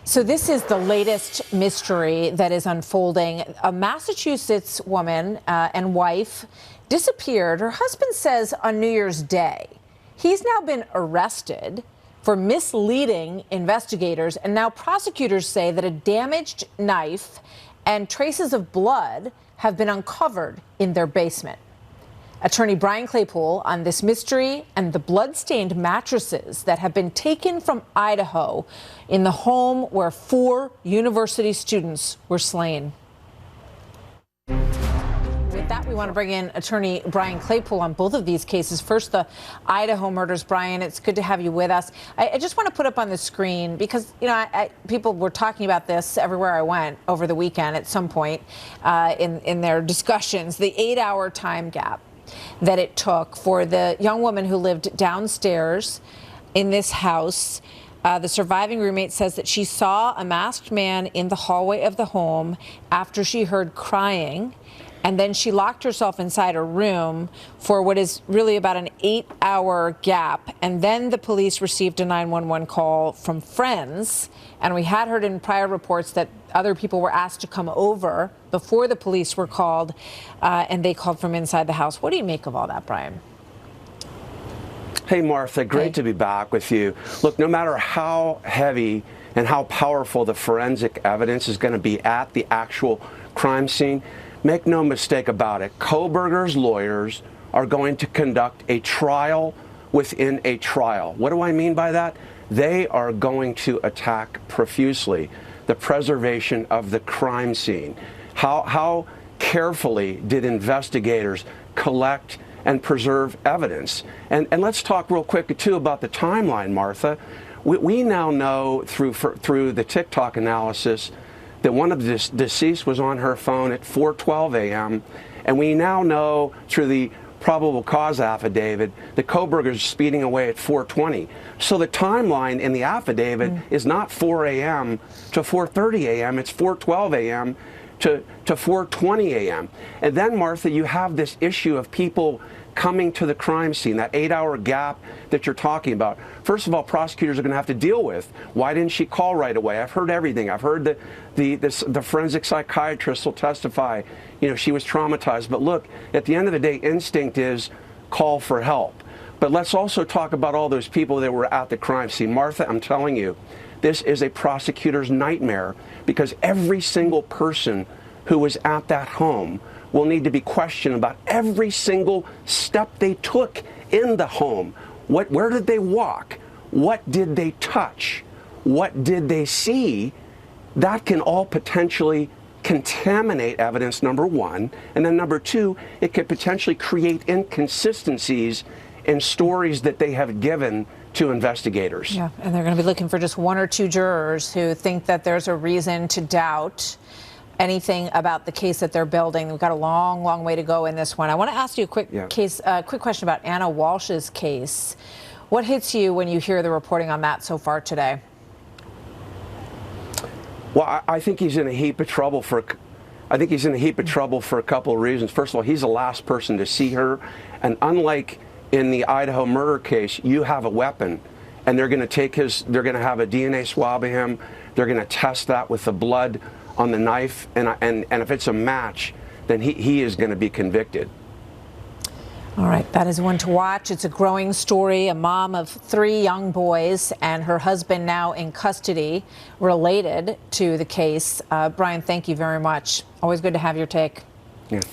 So this is the latest mystery that is unfolding. A Massachusetts woman and wife disappeared, her husband says, on New Year's Day. He's now been arrested for misleading investigators, and now prosecutors say that a damaged knife and traces of blood have been uncovered in their basement. Attorney Brian Claypool on this mystery and the blood-stained mattresses that have been taken from Idaho in the home where 4 university students were slain. With that, we want to bring in Attorney Brian Claypool on both of these cases. First, the Idaho murders. Brian, it's good to have you with us. I just want to put up on the screen, because, you know, people were talking about this everywhere I went over the weekend at some point in their discussions, the 8-hour time gap that it took for the young woman who lived downstairs in this house. The surviving roommate says that she saw a masked man in the hallway of the home after she heard crying, and then she locked herself inside a room for what is really about an 8-hour gap. And then the police received a 911 call from friends. And we had heard in prior reports that other people were asked to come over before the police were called, and they called from inside the house. What do you make of all that, Brian? Hey, Martha, great to be back with you. Look, no matter how heavy and how powerful the forensic evidence is going to be at the actual crime scene, make no mistake about it, Kohberger's lawyers are going to conduct a trial within a trial. What do I mean by that? They are going to attack profusely the preservation of the crime scene. How carefully did investigators collect and preserve evidence? And let's talk real quick, too, about the timeline, Martha. We now know through the TikTok analysis that one of the deceased was on her phone at 4:12 a.m. And we now know through the probable cause affidavit that Kohberger's speeding away at 4:20. So the timeline in the affidavit is not 4 a.m. to 4:30 a.m. It's 4:12 a.m. to 4:20 a.m. And then, Martha, you have this issue of people coming to the crime scene, that 8-hour gap that you're talking about. First of all, prosecutors are going to have to deal with, why didn't she call right away? I've heard everything. I've heard the forensic psychiatrist will testify, you know, she was traumatized. But look, at the end of the day, instinct is call for help. But let's also talk about all those people that were at the crime scene. Martha, I'm telling you, this is a prosecutor's nightmare, because every single person who was at that home will need to be questioned about every single step they took in the home. Where did they walk? What did they touch? What did they see? That can all potentially contaminate evidence, number one. And then number two, it could potentially create inconsistencies in stories that they have given to investigators. Yeah, and they're going to be looking for just 1 or 2 jurors who think that there's a reason to doubt anything about the case that they're building. We've got a long, long way to go in this one. I want to ask you a quick question about Anna Walsh's case. What hits you when you hear the reporting on that so far today? Well, I think he's in a heap of trouble for a couple of reasons. First of all, he's the last person to see her, and unlike in the Idaho murder case, you have a weapon, and they're going to have a DNA swab of him. They're going to test that with the blood on the knife, and if it's a match, then he is going to be convicted. All right, that is one to watch. It's a growing story. A mom of 3 young boys and her husband now in custody related to the case. Brian, thank you very much. Always good to have your take. Yes.